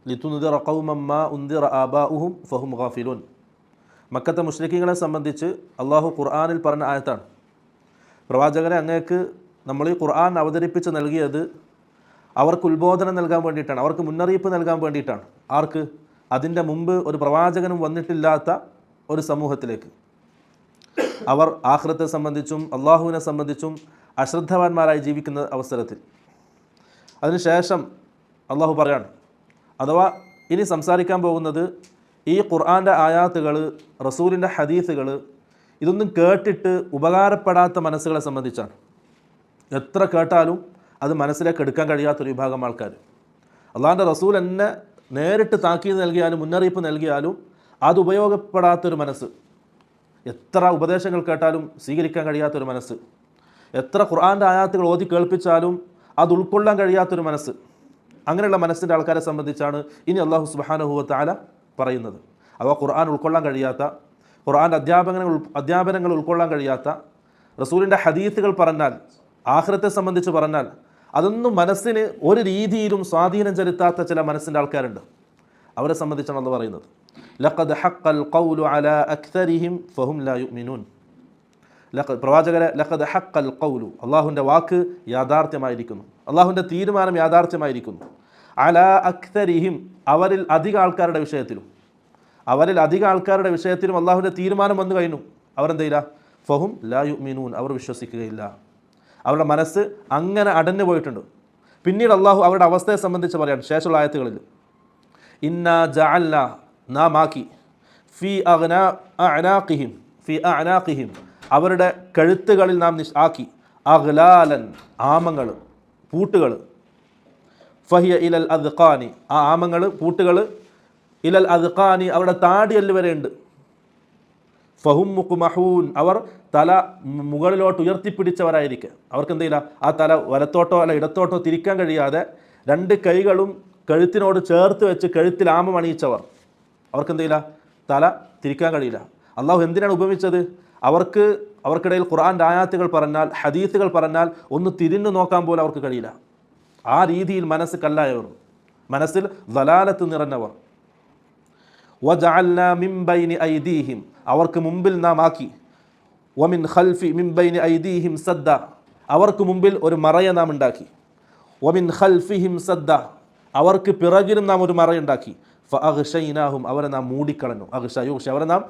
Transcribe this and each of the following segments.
ലിതുൻദിറ ഖൗമൻ മാ ഉൻദിറ ആബാഉഹും ഫഹും ഗാഫിലൂൻ. മക്കത്തെ മുശ്രിക്കീങ്ങളെ സംബന്ധിച്ച് അള്ളാഹു ഖുർആനിൽ പറഞ്ഞ ആയത്താണ്. പ്രവാചകനെ, അങ്ങേക്ക് നമ്മൾ ഈ ഖുർആൻ അവതരിപ്പിച്ച് നൽകിയത് അവർക്ക് ഉത്ബോധനം നൽകാൻ വേണ്ടിയിട്ടാണ്, അവർക്ക് മുന്നറിയിപ്പ് നൽകാൻ വേണ്ടിയിട്ടാണ്. ആർക്ക്? അതിൻ്റെ മുമ്പ് ഒരു പ്രവാചകനും വന്നിട്ടില്ലാത്ത ഒരു സമൂഹത്തിലേക്ക്. അവർ ആഖിറത്തെ സംബന്ധിച്ചും അള്ളാഹുവിനെ സംബന്ധിച്ചും അശ്രദ്ധവാന്മാരായി ജീവിക്കുന്ന അവസരത്തിൽ. അതിനുശേഷം അള്ളാഹു പറയാണ്, അഥവാ ഇനി സംസാരിക്കാൻ പോകുന്നത് ഈ ഖുർആൻ്റെ ആയാത്തുകൾ, റസൂലിൻ്റെ ഹദീസുകൾ, ഇതൊന്നും കേട്ടിട്ട് ഉപകാരപ്പെടാത്ത മനസ്സുകളെ സംബന്ധിച്ചാണ്. എത്ര കേട്ടാലും അത് മനസ്സിലേക്ക് എടുക്കാൻ കഴിയാത്തൊരു വിഭാഗം ആൾക്കാർ. അള്ളാഹിൻ്റെ റസൂൽ എന്നെ നേരിട്ട് താക്കീത് നൽകിയാലും മുന്നറിയിപ്പ് നൽകിയാലും അത് ഉപയോഗപ്പെടാത്തൊരു മനസ്സ്, എത്ര ഉപദേശങ്ങൾ കേട്ടാലും സ്വീകരിക്കാൻ കഴിയാത്തൊരു മനസ്സ്, എത്ര ഖുർആൻ്റെ ആയാത്തുകൾ ഓതി കേൾപ്പിച്ചാലും അത് ഉൾക്കൊള്ളാൻ കഴിയാത്തൊരു മനസ്സ്, അങ്ങനെയുള്ള മനസ്സിൻ്റെ ആൾക്കാരെ സംബന്ധിച്ചാണ് ഇനി അള്ളാഹു സുബ്ഹാനഹു വ തആല പറയുന്നത്. അഥവാ ഖുർആൻ ഉൾക്കൊള്ളാൻ കഴിയാത്ത, ഖുർആൻ്റെ അധ്യാപനങ്ങൾ ഉൾക്കൊള്ളാൻ കഴിയാത്ത, റസൂലിൻ്റെ ഹദീസുകൾ പറഞ്ഞാൽ, ആഖിറത്തെ സംബന്ധിച്ച് പറഞ്ഞാൽ അതൊന്നും മനസ്സിന് ഒരു രീതിയിലും സ്വാധീനം ചെലുത്താത്ത ചില മനസ്സിൻ്റെ ആൾക്കാരുണ്ട്. അവരെ സംബന്ധിച്ചാണ് അള്ളാഹു പറയുന്നത്, ലഖദ് ഹഖൽ ഖൗലു അലാ അക്സരിഹിം ഫഹും ലാ യുഅ്മിനൂൻ. പ്രവാചകരെ, ലഖദ് ഹഖൽ ഖൗലു, അള്ളാഹുവിൻ്റെ വാക്ക് യാഥാർത്ഥ്യമായിരിക്കുന്നു, അള്ളാഹുവിൻ്റെ തീരുമാനം യാഥാർത്ഥ്യമായിരിക്കുന്നു. അലാ അക്സരിഹിം, അവരിൽ അധിക ആൾക്കാരുടെ വിഷയത്തിലും, അള്ളാഹുവിൻ്റെ തീരുമാനം വന്നു കഴിഞ്ഞു. അവരെന്തെയില്ല? ഫഹും ലാ യുഅ്മിനൂൻ, അവർ വിശ്വസിക്കുകയില്ല. അവരുടെ മനസ്സ് അങ്ങനെ അടഞ്ഞു പോയിട്ടുണ്ട്. പിന്നീട് അള്ളാഹു അവരുടെ അവസ്ഥയെ സംബന്ധിച്ച് പറയാൻ ശേഷമുള്ള ആയത്തുകളിൽ, ഇന്നാ ജഅൽനാ, നാം ആക്കി, ഫി അഅനാഖിഹിം, അവരുടെ കഴുത്തുകളിൽ നാം ആക്കി, അഗ്ലാലൻ, ആമങ്ങൾ, പൂട്ടുകൾ, ഫഹിയ ഇലൽ അദ്ഖാനി, ആ ആമങ്ങൾ, പൂട്ടുകൾ, ഇലൽ അദ്ഖാനി, അവരുടെ താടിയല്ല് വരെയുണ്ട്. ഫഹും മുഖ്മഹൂൻ, അവർ തല മുകളിലോട്ട് ഉയർത്തിപ്പിടിച്ചവരായിരിക്കുക. അവർക്ക് എന്തെയില്ല? ആ തല വലത്തോട്ടോ അല്ല ഇടത്തോട്ടോ തിരിക്കാൻ കഴിയാതെ രണ്ട് കൈകളും കഴുത്തിനോട് ചേർത്ത് വെച്ച് കഴുത്തിൽ ആമം അണിയിച്ചവർ. അവർക്ക് എന്തെയില്ല? തല തിരിക്കാൻ കഴിയില്ല. അള്ളാഹു എന്തിനാണ് ഉപമിച്ചത്? അവർക്കിടയിൽ ഖുർആൻ്റെ ആയാത്തുകൾ പറഞ്ഞാൽ, ഹദീസുകൾ പറഞ്ഞാൽ ഒന്ന് തിരിഞ്ഞു നോക്കാൻ പോലും അവർക്ക് കഴിയില്ല. ആ രീതിയിൽ മനസ്സ് കല്ലായവർ, മനസ്സിൽ ദലാലത്ത് നിറഞ്ഞവർ. വജഅൽനാ മിൻ ബൈനി ഐദീഹിം, അവർക്ക് മുമ്പിൽ നാം ആക്കി, വമിൻ ഖൽഫി മിൻ ബൈനി ഐദീഹിം സദ്ദ, അവർക്ക് മുമ്പിൽ ഒരു മറയെ നാം ഉണ്ടാക്കി, വമിൻ ഖൽഫിഹിം സദ്ദ, അവർക്ക് പിറകിലും നാം ഒരു മറയുണ്ടാക്കി, ഫഅഗ്ശൈനാഹും, അവരെ നാം മൂടിക്കളഞ്ഞു, അവരെ നാം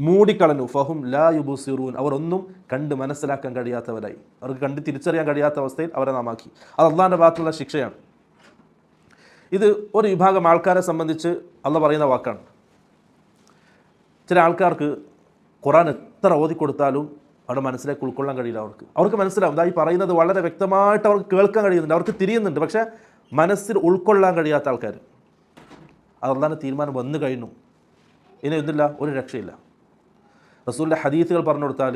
മൂടിക്കളഞ്ഞു, ഫഹും ലാ യുബ്സിറൂൻ, അവർ ഒന്നും കണ്ട് മനസ്സിലാക്കാൻ കഴിയാത്തവരായി, അവർക്ക് കണ്ട് തിരിച്ചറിയാൻ കഴിയാത്ത അവസ്ഥയിൽ അവരെ നാം ആക്കി. അത് അള്ളാഹിൻ്റെ ഭാഗത്തുള്ള ശിക്ഷയാണ്. ഇത് ഒരു വിഭാഗം ആൾക്കാരെ സംബന്ധിച്ച് അള്ളാഹ് പറയുന്ന വാക്കാണ്. ചില ആൾക്കാർക്ക് ഖുർആൻ എത്ര ഓതിക്കൊടുത്താലും അവരുടെ മനസ്സിലേക്ക് ഉൾക്കൊള്ളാൻ കഴിയില്ല. അവർക്ക് മനസ്സിലാവും, ഈ പറയുന്നത് വളരെ വ്യക്തമായിട്ട് അവർക്ക് കേൾക്കാൻ കഴിയുന്നുണ്ട്, അവർക്ക് തിരിയുന്നുണ്ട്, പക്ഷേ മനസ്സിൽ ഉൾക്കൊള്ളാൻ കഴിയാത്ത ആൾക്കാർ. അത് അള്ളാഹിൻ്റെ തീരുമാനം വന്നു കഴിഞ്ഞു, ഇനി എന്തില്ല, ഒരു രക്ഷയില്ല. റസൂലിൻ്റെ ഹദീസുകൾ പറഞ്ഞു കൊടുത്താൽ,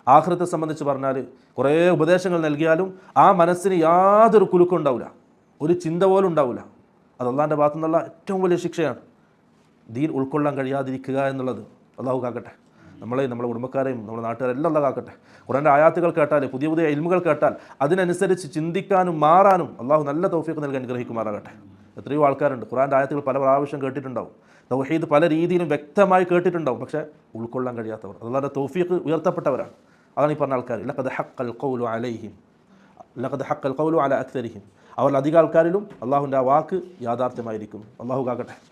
ആഖിറത്തെ സംബന്ധിച്ച് പറഞ്ഞാൽ, കുറേ ഉപദേശങ്ങൾ നൽകിയാലും ആ മനസ്സിന് യാതൊരു കുലുക്കം ഉണ്ടാവില്ല, ഒരു ചിന്ത പോലും ഉണ്ടാവില്ല. അത് അള്ളാഹിൻ്റെ ഭാഗത്തു നിന്നുള്ള ഏറ്റവും വലിയ ശിക്ഷയാണ്. ദീൻ ഉൾക്കൊള്ളാൻ കഴിയാതിരിക്കുക എന്നുള്ളത്. അള്ളാഹു കാക്കട്ടെ, നമ്മളെയും നമ്മുടെ കുടുംബക്കാരെയും നമ്മുടെ നാട്ടുകാരെല്ലാം അള്ളാഹു കാക്കട്ടെ. ഖുർആൻ്റെ ആയാത്തുകൾ കേട്ടാൽ, പുതിയ പുതിയ ഇൽമുകൾ കേട്ടാൽ അതിനനുസരിച്ച് ചിന്തിക്കാനും മാറാനും അള്ളാഹു നല്ല തൗഫീഖ് നൽകാൻ അനുഗ്രഹിക്കുമാറാകട്ടെ. എത്രയോ ആൾക്കാരുണ്ട് ഖുർആൻ്റെ ആയത്തുകൾ പല പ്രാവശ്യം കേട്ടിട്ടുണ്ടാവും, തൗഹീദ് പല രീതിയിലും വ്യക്തമായി കേട്ടിട്ടുണ്ടാവും, പക്ഷേ ഉൾക്കൊള്ളാൻ കഴിയാത്തവർ, അള്ളാഹിൻ്റെ തൗഫീഖ് ഉയർത്തപ്പെട്ടവരാണ്. അതാണ് ഈ പറഞ്ഞ ആൾക്കാർ. ലഖദ് ഹഖൽ ഖൗലു അലൈഹിം, ലഖദ് ഹഖൽ ഖൗലു അലാ അക്സരിഹിം, അവരിൽ അധിക ആൾക്കാരിലും അള്ളാഹുവിൻ്റെ ആ വാക്ക് യാഥാർത്ഥ്യമായിരിക്കും. അള്ളാഹു കാക്കട്ടെ.